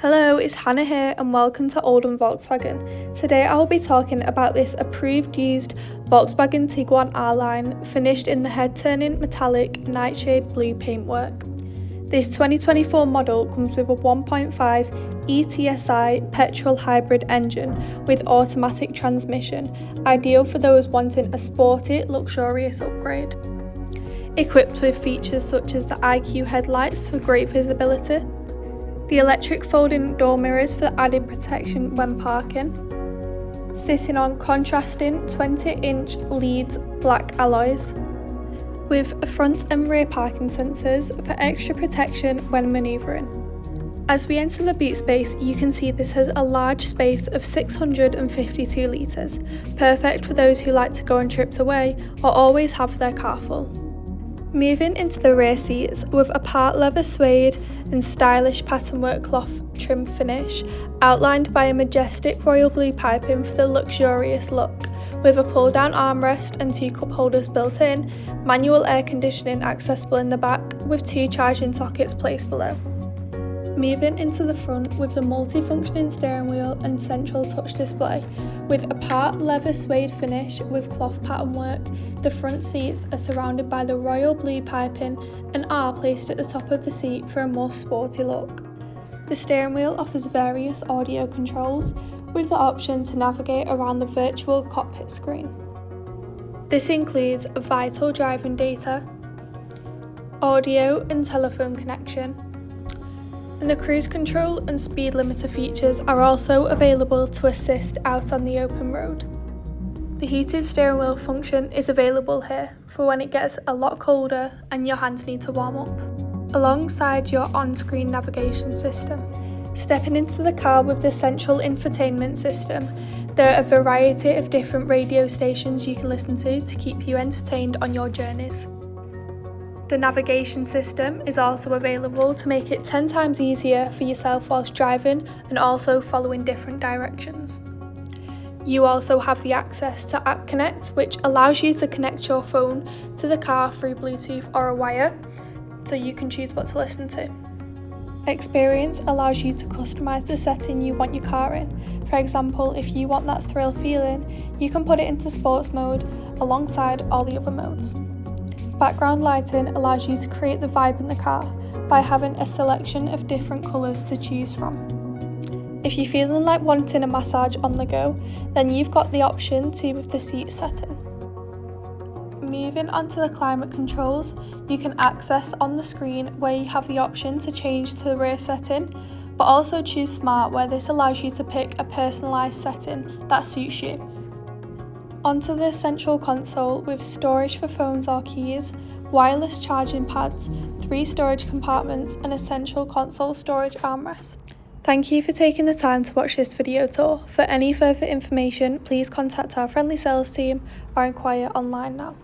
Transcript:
Hello, it's Hannah here and welcome to Oldham Volkswagen. Today I will be talking about this approved used Volkswagen Tiguan R-Line finished in the head-turning metallic Nightshade Blue Paintwork. This 2024 model comes with a 1.5 eTSI petrol hybrid engine with automatic transmission, ideal for those wanting a sporty, luxurious upgrade. Equipped with features such as the IQ headlights for great visibility, the electric folding door mirrors for added protection when parking, sitting on contrasting 20-inch leads black alloys, with front and rear parking sensors for extra protection when manoeuvring. As we enter the boot space, you can see this has a large space of 652 litres, perfect for those who like to go on trips away or always have their car full. Moving into the rear seats with a part leather suede and stylish patternwork cloth trim finish, outlined by a majestic royal blue piping for the luxurious look, with a pull-down armrest and 2 cup holders built in, manual air conditioning accessible in the back with 2 charging sockets placed below. Moving into the front with the multi-functioning steering wheel and central touch display, with a part leather suede finish with cloth patternwork, the front seats are surrounded by the royal blue piping and are placed at the top of the seat for a more sporty look. The steering wheel offers various audio controls, with the option to navigate around the virtual cockpit screen. This includes vital driving data, audio and telephone connection, and the cruise control and speed limiter features are also available to assist out on the open road. The heated steering wheel function is available here for when it gets a lot colder and your hands need to warm up, alongside your on-screen navigation system. Stepping into the car with the central infotainment system, there are a variety of different radio stations you can listen to keep you entertained on your journeys. The navigation system is also available to make it 10 times easier for yourself whilst driving and also following different directions. You also have the access to App Connect, which allows you to connect your phone to the car through Bluetooth or a wire, so you can choose what to listen to. Experience allows you to customise the setting you want your car in. For example, if you want that thrill feeling, you can put it into sports mode alongside all the other modes. Background lighting allows you to create the vibe in the car by having a selection of different colours to choose from. If you're feeling like wanting a massage on the go, then you've got the option to with the seat setting. Moving on to the climate controls, you can access on the screen where you have the option to change to the rear setting, but also choose Smart, where this allows you to pick a personalised setting that suits you. Onto the central console with storage for phones or keys, wireless charging pads, 3 storage compartments and a central console storage armrest. Thank you for taking the time to watch this video tour. For any further information, please contact our friendly sales team or inquire online now.